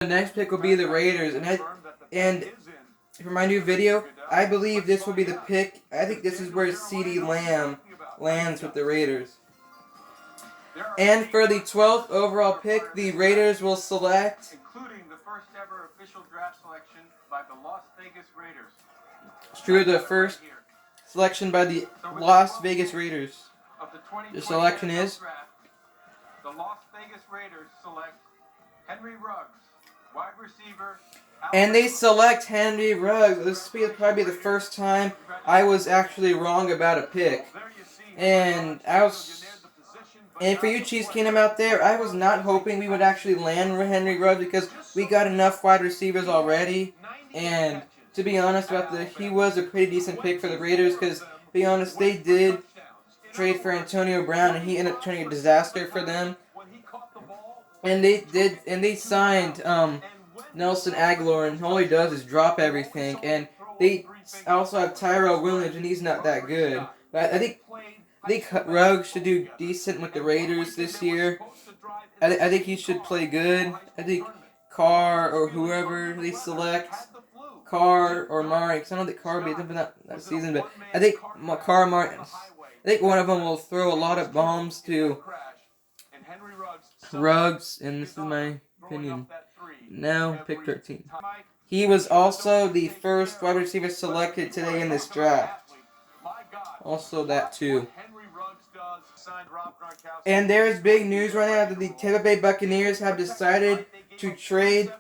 The next pick will be the Raiders, and for my new video, I believe this will be the pick. I think this is where CeeDee Lamb lands with the Raiders. And for the 12th overall pick, the Raiders will select, including the first ever official draft selection by the Las Vegas Raiders. It's true, the first selection by the Las Vegas Raiders. The selection is, the Las Vegas Raiders select Henry Ruggs, wide receiver. And they select Henry Ruggs. This will probably be the first time I was actually wrong about a pick. And for you Chiefs Kingdom out there, I was not hoping we would actually land Henry Ruggs because we got enough wide receivers already. And to be honest about he was a pretty decent pick for the Raiders because, to be honest, they did trade for Antonio Brown and he ended up turning a disaster for them. And they signed Nelson Aguilar, and all he does is drop everything. And they also have Tyrell Williams, and he's not that good. But I think Ruggs should do decent with the Raiders this year. I think he should play good. I think Carr or whoever they select, Carr or Murray, because I don't think Carr will be for that season, but I think Carr Martin. I think one of them will throw a lot of bombs to Ruggs, and this is my opinion. Now, pick 13. He was also the first wide receiver selected today in this draft. Also that too. And there is big news right now that the Tampa Bay Buccaneers have decided to trade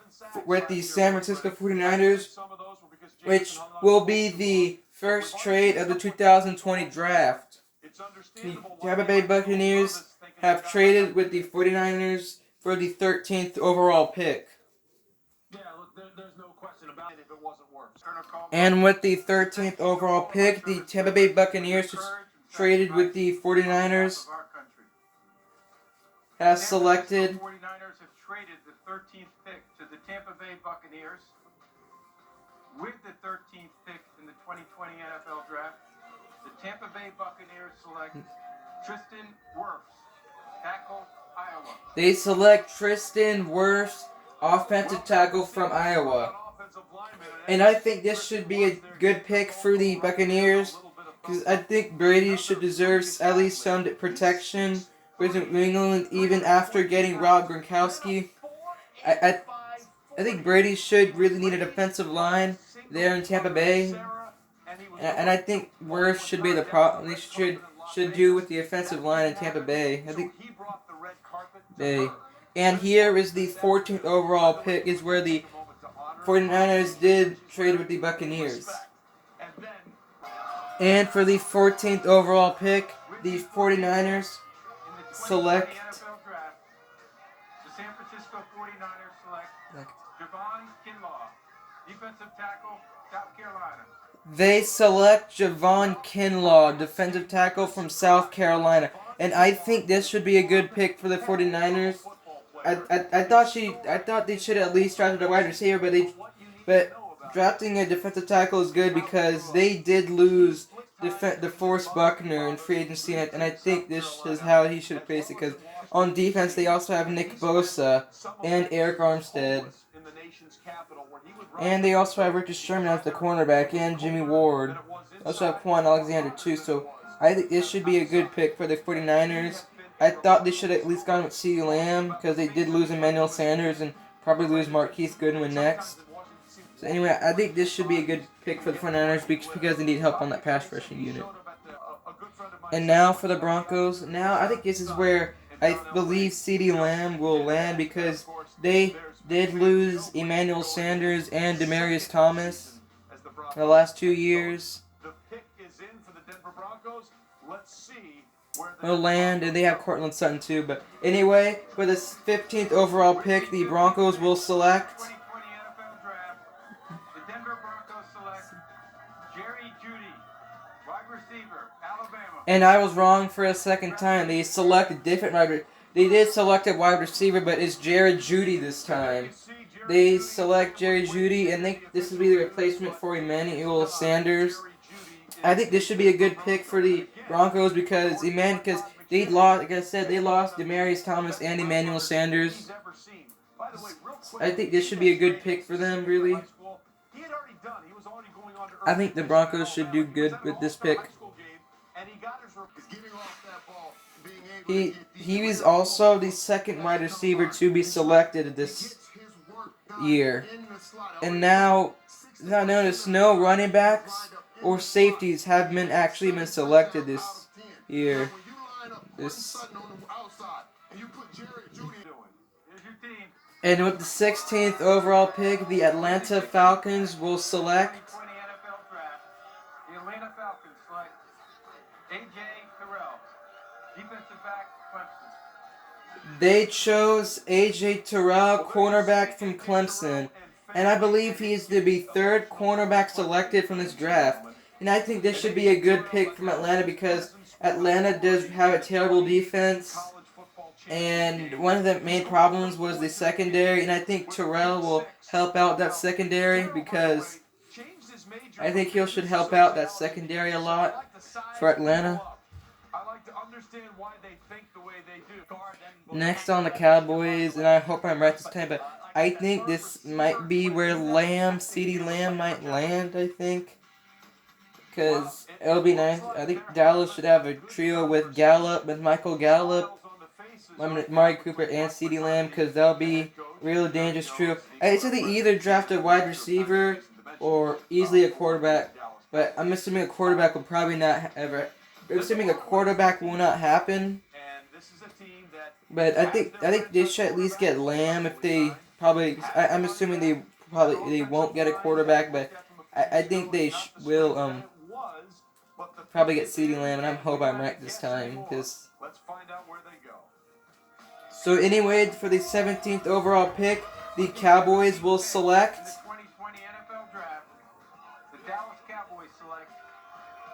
with the San Francisco 49ers, which will be the first trade of the 2020 draft. The Tampa Bay Buccaneers have traded with the 49ers for the 13th overall pick. And with the 13th overall pick, the Tampa Bay Buccaneers traded with the 49ers. Has selected. The 49ers have traded the 13th pick to the Tampa Bay Buccaneers. With the 13th pick in the 2020 NFL Draft, the Tampa Bay Buccaneers select Tristan Wirfs, tackle, Iowa. They select Tristan Wirfs, offensive tackle from Iowa. And I think this should be a good pick for the Buccaneers, because I think Brady should deserve at least some protection with New England even after getting Rob Gronkowski. I think Brady should really need a defensive line there in Tampa Bay. And I think Wirfs should be the problem. They should do with the offensive line in Tampa Bay. I think Bay. And here is the 14th overall pick, is where the 49ers did trade with the Buccaneers. And for the 14th overall pick, the 49ers select the San Francisco 49ers select Javon Kinlaw, defensive tackle, South Carolina. They select Javon Kinlaw, defensive tackle from South Carolina. And I think this should be a good pick for the 49ers. I thought they should at least draft a wide receiver, but drafting a defensive tackle is good because they did lose DeForest Buckner in free agency, and I think this is how he should face it, because on defense they also have Nick Bosa and Eric Armstead. And they also have Richard Sherman as the cornerback and Jimmy Ward. They also have Quan Alexander too, so I think this should be a good pick for the 49ers. I thought they should have at least gone with CeeDee Lamb because they did lose Emmanuel Sanders and probably lose Marquise Goodwin next. So anyway, I think this should be a good pick for the 49ers because they need help on that pass rushing unit. And now for the Broncos. Now I think this is where I believe CeeDee Lamb will land because they did lose Emmanuel Sanders and Demaryius Thomas in the last 2 years. Will land, and they have Cortland Sutton too. But anyway, for this 15th overall pick, the Broncos will select. The Denver Broncos select Jerry Jeudy, wide receiver, Alabama. And I was wrong for a second time. They selected different wide. They did select a wide receiver, but it's Jared Jeudy this time. They select Jerry Jeudy, and this will be the replacement for Emmanuel Sanders. I think this should be a good pick for the Broncos because they lost, like I said, they lost Demaryius Thomas and Emmanuel Sanders. By the way, real quick, I think this should be a good pick for them, really. he had already done. He was already going on to I think the Broncos should do good with this pick. He was also the second wide receiver to be selected this year. And now notice no running backs or safeties have actually been selected this year. And with the 16th overall pick, the Atlanta Falcons will select The Atlanta Falcons select A.J. Terrell, defensive back, Clemson. They chose A.J. Terrell, cornerback from Clemson. And I believe he is to be third cornerback selected from this draft. And I think this should be a good pick from Atlanta because Atlanta does have a terrible defense. And one of the main problems was the secondary. And I think Terrell will help out that secondary because I think he should help out that secondary a lot for Atlanta. Next on the Cowboys, and I hope I'm right this time, but I think this might be where CeeDee Lamb might land, I think. Because it'll be nice. I think Dallas should have a trio with Michael Gallup, Amari Cooper, and CeeDee Lamb, because they'll be a real dangerous trio. I say they either draft a wide receiver or easily a quarterback, but I'm assuming a quarterback will probably not ever. I'm assuming a quarterback will not happen. But I think they should at least get Lamb if they probably. I'm assuming they won't get a quarterback, but I think they will probably get CeeDee Lamb, and I hope I'm right this time. So anyway, for the 17th overall pick, the Cowboys will select. The 2020 NFL Draft, the Dallas Cowboys select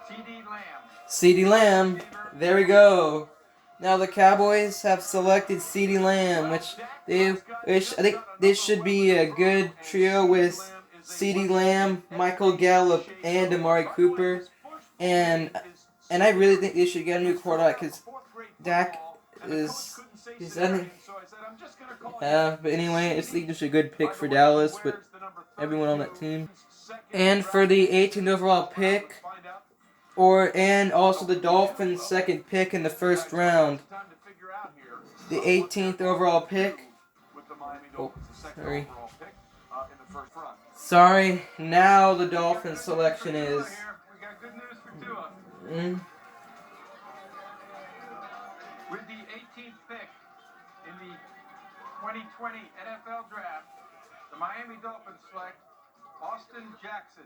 CeeDee Lamb. CeeDee Lamb. There we go. Now the Cowboys have selected CeeDee Lamb, which I think this should be a good trio with CeeDee Lamb, Michael Gallup, and Amari Cooper. And I really think they should get a new quarterback because Dak is. But anyway, I think this is a good pick for Dallas with everyone on that team. And for the 18th overall pick, and also the Dolphins' second pick in the first round, the 18th overall pick. Oh, sorry. Now the Dolphins selection is. With the 18th pick in the 2020 NFL Draft, the Miami Dolphins select Austin Jackson,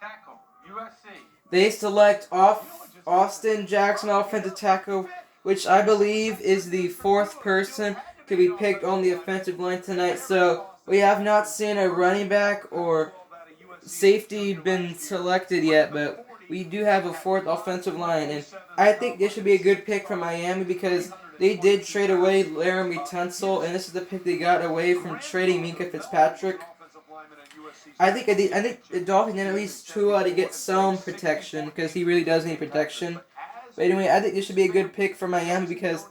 tackle, USC. They select Austin Jackson, offensive tackle, which I believe is the fourth person to be picked on the offensive line tonight. So we have not seen a running back or safety been selected yet, but we do have a fourth offensive line, and I think this should be a good pick from Miami because they did trade away Laramie Tunsil, and this is the pick they got away from trading Minkah Fitzpatrick. I think the Dolphins need at least Tua to get some protection because he really does need protection. But anyway, I think this should be a good pick for Miami because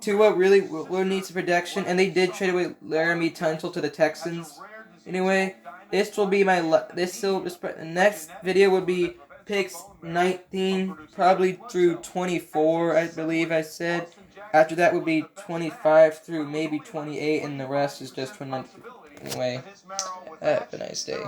Tua really needs protection, and they did trade away Laramie Tunsil to the Texans. Anyway, this will be the next video would be picks 19 probably through 24, I believe I said. After that would be 25 through maybe 28, and the rest is just 29. Anyway, have a nice day.